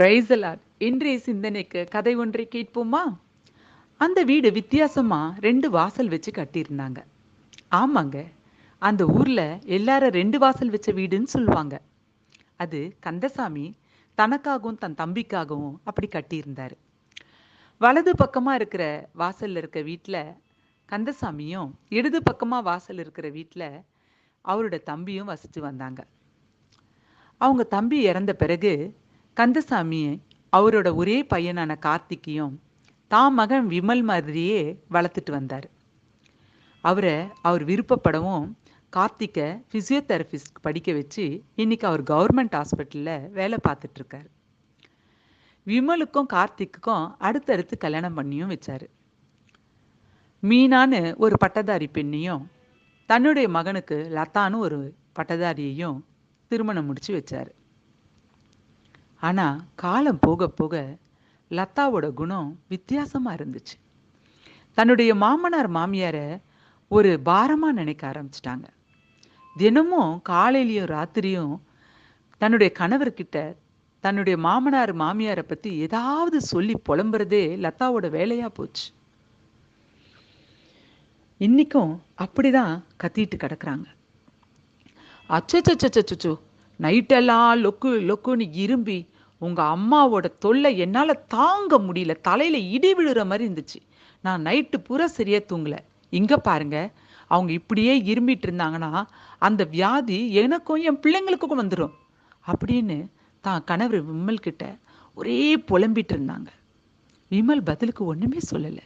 Praise the Lord. இன்றைய சிந்தனைக்கு கதை ஒன்றை கேட்போமா? அந்த வீடு வித்தியாசமா 2 வாசல் வச்சு கட்டியிருந்தாங்க. ஆமாங்க, அந்த ஊர்ல எல்லாரும் 2 வாசல் வச்ச வீடுன்னு சொல்லுவாங்க. அது கந்தசாமி தனக்காகவும் தன் தம்பிக்காகவும் அப்படி கட்டியிருந்தாரு. வலது பக்கமா இருக்கிற வாசல்ல இருக்க வீட்ல கந்தசாமியும், இடது பக்கமா வாசல் இருக்கிற வீட்ல அவரோட தம்பியும் வசிச்சு வந்தாங்க. அவங்க தம்பி இறந்த பிறகு கந்தசாமி அவரோட ஒரே பையனான கார்த்திக்கையும் தான் மகன் விமல் மாதிரியே வளர்த்துட்டு வந்தார். அவர் விருப்பப்படவும் கார்த்திகை ஃபிசியோதெரபிஸ்ட் படிக்க வச்சு இன்னைக்கு அவர் கவர்மெண்ட் ஹாஸ்பிட்டலில் வேலை பார்த்துட்டு இருக்காரு. விமலுக்கும் கார்த்திக்குக்கும் அடுத்தடுத்து கல்யாணம் பண்ணியும் வச்சாரு. மீனான்னு ஒரு பட்டதாரி பெண்ணையும் தன்னுடைய மகனுக்கு லதான்னு ஒரு பட்டதாரியையும் திருமணம் முடிச்சு வச்சாரு. ஆனா காலம் போக போக லதாவோட குணம் வித்தியாசமா இருந்துச்சு. தன்னுடைய மாமனார் மாமியாரை ஒரு பாரமா நினைக்க ஆரம்பிச்சிட்டாங்க. தினமும் காலையிலையும் ராத்திரியும் தன்னுடைய கணவர்கிட்ட தன்னுடைய மாமனார் மாமியாரை பத்தி ஏதாவது சொல்லி புலம்புறதே லதாவோட வேலையா போச்சு. இன்னைக்கும் அப்படிதான் கத்திட்டு கிடக்குறாங்க. அச்சச்சோ, நைட்டெல்லாம் லொக்கு லொக்குன்னு இரும்பி உங்க அம்மாவோட தொல்லை என்னால தாங்க முடியல. தலையில இடி விழுற மாதிரி இருந்துச்சு. நான் நைட்டு பூரா சரியா தூங்கல. இங்க பாருங்க, அவங்க இப்படியே இரும்பிட்டு இருந்தாங்கன்னா அந்த வியாதி எனக்கும் என் பிள்ளைங்களுக்கும் வந்துடும் அப்படின்னு தான் கணவர் விமல் கிட்ட ஒரே புலம்பிட்டு இருந்தாங்க. விமல் பதிலுக்கு ஒண்ணுமே சொல்லல.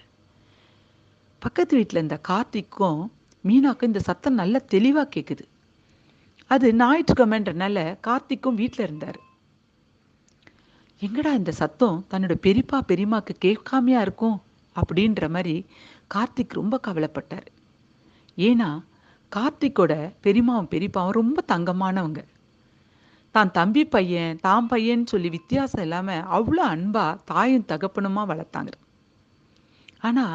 பக்கத்து வீட்டுல இந்த கார்த்திக்கும் மீனாக்கும் இந்த சத்தம் நல்லா தெளிவா கேக்குது. அது ஞாயிற்றுக்கிழமைன்றனால கார்த்திக்கும் வீட்டில் இருந்தார். எங்கடா இந்த சத்தம் தன்னோட பெரியப்பா பெரியம்மாக்கு கேட்காமையா இருக்கும் அப்படின்ற மாதிரி கார்த்திக் ரொம்ப கவலைப்பட்டார். ஏன்னா கார்த்திக்கோட பெரியம்மாவும் பெரியப்பாவும் ரொம்ப தங்கமானவங்க. தான் தம்பி பையன் தான் பையன்னு சொல்லி வித்தியாசம் இல்லாம அவ்வளோ அன்பா தாயும் தகப்பனுமா வளர்த்தாங்க. ஆனா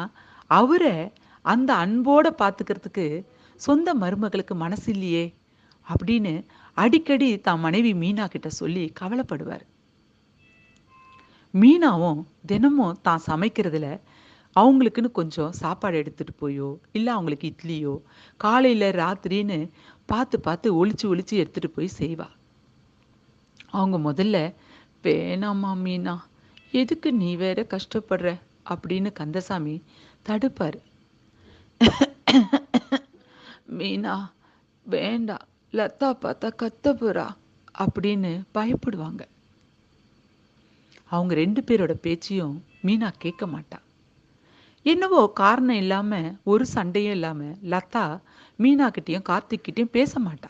அவரை அந்த அன்போட பார்த்துக்கிறதுக்கு சொந்த மருமகளுக்கு மனசு இல்லையே அப்படின்னு அடிக்கடி தான் மனைவி மீனா கிட்ட சொல்லி கவலைப்படுவார். மீனாவும் தினமும் தான் சமைக்கிறதுல அவங்களுக்குன்னு கொஞ்சம் சாப்பாடு எடுத்துட்டு போயோ இல்லை அவங்களுக்கு இட்லியோ காலையில் ராத்திரின்னு பார்த்து பார்த்து ஒளிச்சு ஒளிச்சு எடுத்துட்டு போய் செய்வா. அவங்க முதல்ல வேணாமா மீனா, எதுக்கு நீ வேற கஷ்டப்படுற அப்படின்னு கந்தசாமி தடுப்பாரு. மீனா வேண்டாம், லதா பார்த்தா கத்த போறா அப்படின்னு பயப்படுவாங்க. அவங்க 2 பேரோட பேச்சையும் மீனா கேட்க மாட்டா. என்னவோ காரணம் இல்லாம ஒரு சண்டையும் இல்லாம லதா மீனா கிட்டேயும் கார்த்திக் கிட்டேயும் பேச மாட்டா.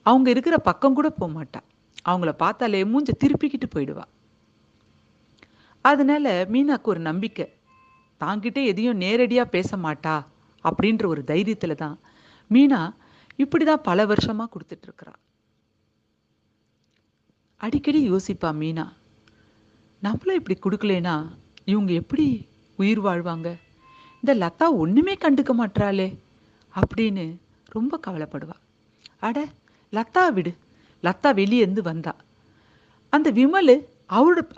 அவங்க இருக்கிற பக்கம் கூட போக மாட்டா. அவங்கள பார்த்தாலே மூஞ்ச திருப்பிக்கிட்டு போயிடுவா. அதனால மீனாக்கு ஒரு நம்பிக்கை, தாங்கிட்ட எதையும் நேரடியா பேச மாட்டா அப்படின்ற ஒரு தைரியத்துல தான் மீனா இப்படிதான் பல வருஷமா கொடுத்துட்டு இருக்கிறா. அடிக்கடி யோசிப்பா மீனா, நம்மளும் இப்படி கொடுக்கலனா இவங்க எப்படி உயிர் வாழ்வாங்க? இந்த லதா ஒண்ணுமே கண்டுக்க மாட்டாளே அப்படின்னு ரொம்ப கவலைப்படுவா. அட லதா விடு, லதா வெளியேந்து வந்தா, அந்த விமலு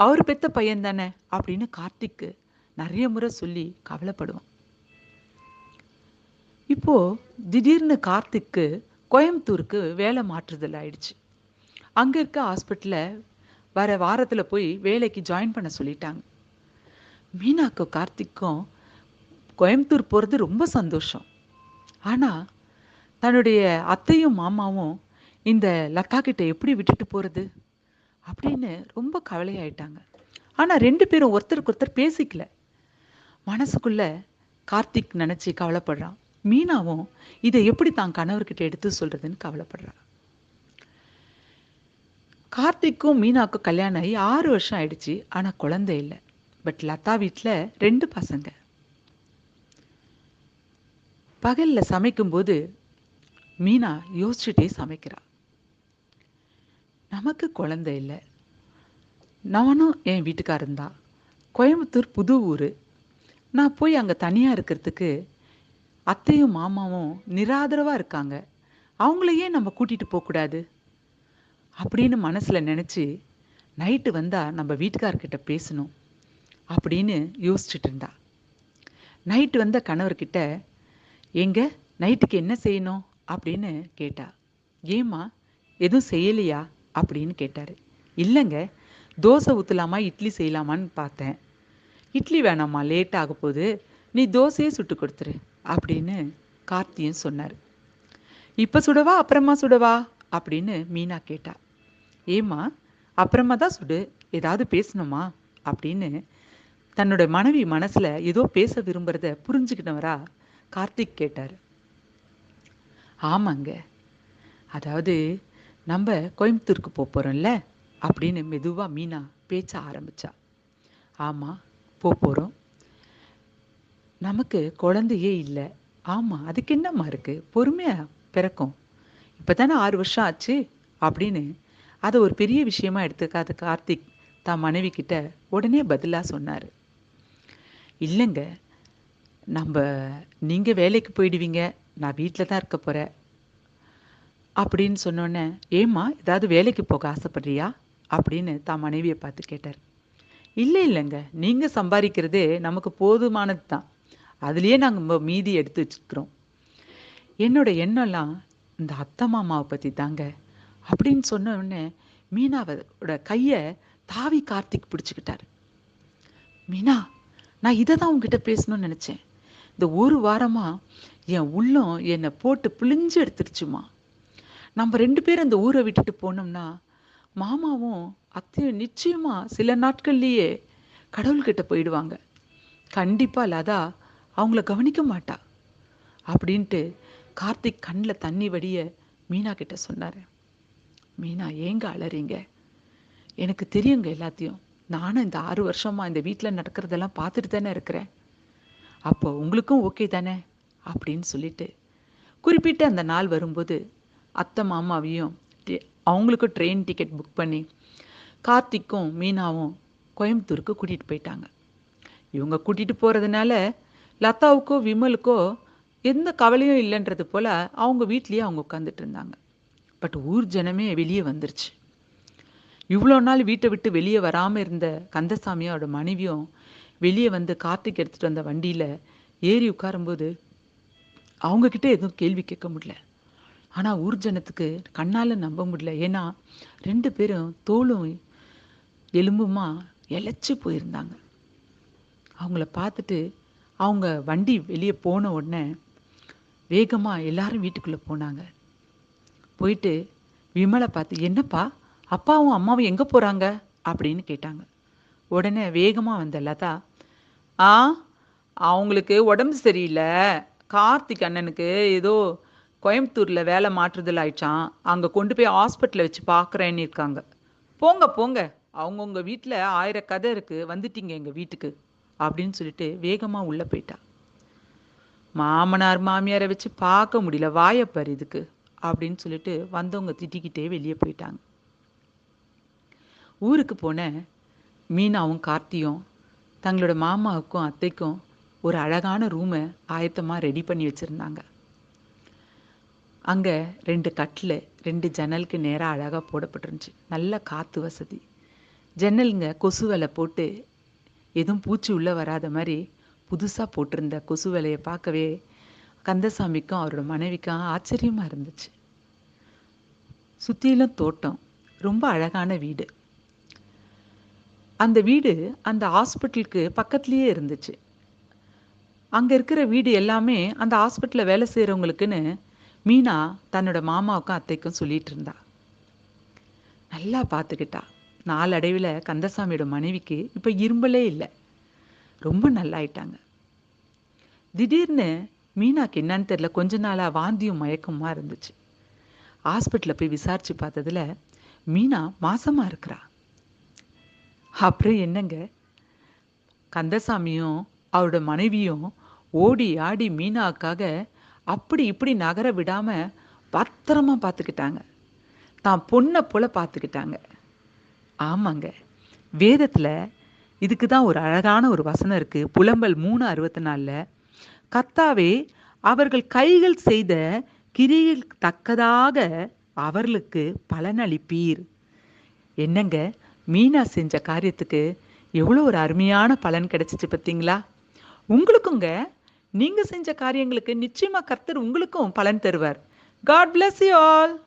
அவரு பெத்த பையன் தானே அப்படின்னு கார்த்திக்கு நிறைய முறை சொல்லி கவலைப்படுவான். இப்போ திடீர்னு கார்த்திக்கு கோயம்புத்தூருக்கு வேலை மாற்றுதல் ஆயிடுச்சு. அங்க இருக்க ஹாஸ்பிட்டல்ல வர வாரத்துல போய் வேலைக்கு ஜாயின் பண்ண சொல்லிட்டாங்க. மீனாக்கும் கார்த்திக்கும் கோயம்புத்தூர் போறது ரொம்ப சந்தோஷம். ஆனா தன்னுடைய அத்தையும் மாமாவும் இந்த லதா கிட்ட எப்படி விட்டுட்டு போறது அப்படின்னு ரொம்ப கவலையாயிட்டாங்க. ஆனா 2 பேரும் ஒருத்தருக்கு ஒருத்தர் பேசிக்கல. மனசுக்குள்ள கார்த்திக் நினைச்சு கவலைப்படுறான். மீனாவும் இதை எப்படி தான் கணவர்கிட்ட எடுத்து சொல்றதுன்னு கவலைப்படுறான். கார்த்திக்கும் மீனாக்கும் கல்யாணம் ஆகி 6 வருஷம் ஆயிடுச்சு. ஆனா குழந்தை இல்லை. பட் லதா வீட்டில் 2 பசங்க. பகல்ல சமைக்கும்போது மீனா யோசிச்சுட்டே சமைக்கிறா. நமக்கு குழந்தை இல்லை, நானும் என் வீட்டுக்காரன் தான். கோயம்புத்தூர் புது ஊர். நான் போய் அங்கே தனியாக இருக்கிறதுக்கு அத்தையும் மாமாவும் நிராதரவாக இருக்காங்க. அவங்களையே நம்ம கூட்டிகிட்டு போகக்கூடாது அப்படின்னு மனசில் நினச்சி நைட்டு வந்தா நம்ம வீட்டுக்காரர்கிட்ட பேசணும் அப்படின்னு யோசிச்சுட்டு இருந்தா. நைட்டு வந்த கணவர்கிட்ட, "ஏங்க, நைட்டுக்கு என்ன செய்யணும்?" அப்படின்னு கேட்டா. "ஏம்மா, எதுவும் செய்யலையா?" அப்படின்னு கேட்டாரு. "இல்லைங்க, தோசை ஊற்றலாமா இட்லி செய்யலாமான்னு பார்த்தேன். இட்லி வேணாம்மா, லேட் ஆக போகுது, நீ தோசையே சுட்டு கொடுத்துரு" அப்படின்னு கார்த்தியும் சொன்னார். "இப்போ சுடவா அப்புறமா சுடவா?" அப்படின்னு மீனா கேட்டா. "ஏம்மா, அப்புறமா தான் சுடு, ஏதாவது பேசணுமா?" அப்படின்னு தன்னோட மனைவி மனசுல ஏதோ பேச விரும்புறத புரிஞ்சுக்கிட்டவரா கார்த்திக் கேட்டார். "ஆமாங்க, அதாவது நம்ம கோயம்புத்தூருக்கு போறோம்ல" அப்படின்னு மெதுவா மீனா பேச்ச ஆரம்பிச்சா. "ஆமா, போறோம். நமக்கு குழந்தையே இல்ல. ஆமா, அதுக்கு என்னம்மா இருக்கு, பொறுமையா பிறக்கும். இப்பதானே 6 வருஷம் ஆச்சு" அப்படின்னு அதை ஒரு பெரிய விஷயமா எடுத்துக்காத கார்த்திக் தான் மனைவி கிட்ட உடனே பதிலா சொன்னாரு. "இல்லைங்க, நம்ப நீங்க வேலைக்கு போயிடுவீங்க, நான் வீட்டில் தான் இருக்க போறேன்" அப்படின்னு சொன்னோன்னே, "ஏம்மா, ஏதாவது வேலைக்கு போக ஆசைப்படுறியா?" அப்படின்னு தான் மனைவியை பார்த்து கேட்டார். "இல்லை இல்லைங்க, நீங்க சம்பாதிக்கிறதே நமக்கு போதுமானது தான், அதுலேயே நாங்கள் மீதி எடுத்து வச்சுக்கிறோம். என்னோட எண்ணம்லாம் இந்த அத்தை மாமாவை பற்றி தாங்க" அப்படின்னு சொன்ன உடனே மீனாவோட கையை தாவி கார்த்திக் பிடிச்சுக்கிட்டாரு. "மீனா, நான் இதை தான் உங்ககிட்ட பேசணும்னு நினச்சேன். இந்த ஒரு வாரமா என் உள்ளம் என்னை போட்டு பிழிஞ்சு எடுத்துருச்சுமா. நம்ம 2 பேரும் அந்த ஊரை விட்டுட்டு போனோம்னா, மாமாவும் அத்தையும் நிச்சயமா சில நாட்கள்லயே கடவுள்கிட்ட போயிடுவாங்க. கண்டிப்பா லதா அவங்கள கவனிக்க மாட்டா" அப்படின்ட்டு கார்த்திக் கண்ல தண்ணி வடிய மீனா கிட்ட சொன்னாரு. "மீனா, ஏங்க அழறீங்க? எனக்கு தெரியுங்க எல்லாத்தையும். நானும் இந்த 6 வருஷமா இந்த வீட்ல நடக்கிறதெல்லாம் பார்த்துட்டு தானே இருக்கிறேன். அப்போ உங்களுக்கும் ஓகே தானே?" அப்படின்னு சொல்லிட்டு குறிப்பிட்ட அந்த நாள் வரும்போது அத்தை மாமாவையும் அவங்களுக்கும் ட்ரெயின் டிக்கெட் புக் பண்ணி கார்த்திக்கும் மீனாவும் கோயம்புத்தூருக்கு கூட்டிகிட்டு போயிட்டாங்க. இவங்க கூட்டிகிட்டு போகிறதுனால லதாவுக்கோ விமலுக்கோ எந்த கவலையும் இல்லைன்றது போல் அவங்க வீட்லேயே அவங்க உட்காந்துட்டு இருந்தாங்க. பட் ஊர் ஜனமே வெளியே வந்துருச்சு. இவ்வளோ நாள் வீட்டை விட்டு வெளியே வராமல் இருந்த கந்தசாமியோட மனைவியும் வெளியே வந்து கார்த்திக் எடுத்துகிட்டு வந்த வண்டியில் ஏறி உட்காரும்போது அவங்கக்கிட்ட எதுவும் கேள்வி கேட்க முடியல. ஆனால் ஊர் ஜனத்துக்கு கண்ணால் நம்ப முடியல. ஏன்னா 2 பேரும் தோலும் எலும்புமா இளைச்சி போயிருந்தாங்க. அவங்கள பார்த்துட்டு அவங்க வண்டி வெளியே போன உடனே வேகமாக எல்லாரும் வீட்டுக்குள்ளே போனாங்க. போயிட்டு விமலை பார்த்து, "என்னப்பா, அப்பாவும் அம்மாவும் எங்கே போகிறாங்க?" அப்படின்னு கேட்டாங்க. உடனே வேகமாக வந்த லதா, "ஆ, அவங்களுக்கு உடம்பு சரியில்லை, கார்த்திக் அண்ணனுக்கு ஏதோ கோயம்புத்தூரில் வேலை மாற்றுதல் ஆயிடுச்சான், அங்கே கொண்டு போய் ஹாஸ்பிட்டலில் வச்சு பார்க்குறேன்னு இருக்காங்க. போங்க போங்க, அவங்கவுங்க வீட்டில் 1000 கதை இருக்கு, வந்துட்டீங்க எங்கள் வீட்டுக்கு" அப்படின்னு சொல்லிட்டு வேகமாக உள்ளே போயிட்டா. "மாமனார் மாமியாரை வச்சு பார்க்க முடியல, வாயப்பார் இதுக்கு" அப்படின்னு சொல்லிட்டு வந்தவங்க திட்டிக்கிட்டே வெளியே போயிட்டாங்க. ஊருக்கு போன மீனாவும் கார்த்தியும் தங்களோட மாமாவுக்கும் அத்தைக்கும் ஒரு அழகான ரூமை ஆயத்தமாக ரெடி பண்ணி வச்சுருந்தாங்க. அங்கே 2 கட்டில் 2 ஜன்னலுக்கு நேராக அழகாக போடப்பட்டிருந்துச்சு. நல்ல காற்று வசதி. ஜன்னலுங்க கொசு வலை போட்டு எதுவும் பூச்சி உள்ளே வராத மாதிரி புதுசாக போட்டிருந்த கொசு வலையை பார்க்கவே கந்தசாமிக்கும் அவரோட மனைவிக்கும் ஆச்சரியமாக இருந்துச்சு. சுற்றிலும் தோட்டம், ரொம்ப அழகான வீடு. அந்த வீடு அந்த ஹாஸ்பிட்டலுக்கு பக்கத்துலேயே இருந்துச்சு. அங்கே இருக்கிற வீடு எல்லாமே அந்த ஹாஸ்பிட்டலில் வேலை செய்கிறவங்களுக்குன்னு மீனா தன்னோட மாமாவுக்கும் அத்தைக்கும் சொல்லிட்டு இருந்தா. நல்லா பார்த்துக்கிட்டா. நாளடைவில் கந்தசாமியோட மனைவிக்கு இப்போ இரும்பலே இல்லை, ரொம்ப நல்லாயிட்டாங்க. திடீர்னு மீனாக்கு என்னன்னு தெரியல, கொஞ்ச நாளாக வாந்தியும் மயக்கமாக இருந்துச்சு. ஹாஸ்பிட்டலில் போய் விசாரித்து பார்த்ததுல மீனா மாசமாக இருக்கிறா. அப்புறம் என்னங்க, கந்தசாமியும் அவரோட மனைவியும் ஓடி ஆடி மீனாவுக்காக அப்படி இப்படி நகர விடாம பத்திரமா பார்த்துக்கிட்டாங்க. தான் பொண்ணை போல பார்த்துக்கிட்டாங்க. ஆமாங்க, வேதத்துல இதுக்கு தான் ஒரு அழகான ஒரு வசனம் இருக்கு. புலம்பல் 3:64ல, "கர்த்தாவே, அவர்கள் கைகள் செய்த கிரியில் தக்கதாக அவர்களுக்கு பலனளிப்பீர்." என்னங்க, மீனா செஞ்ச காரியத்துக்கு எவ்வளோ ஒரு அருமையான பலன் கிடைச்சிச்சு பார்த்தீங்களா? உங்களுக்குங்க நீங்க செஞ்ச காரியங்களுக்கு நிச்சயமா கர்த்தர் உங்களுக்கும் பலன் தருவார். God bless you all.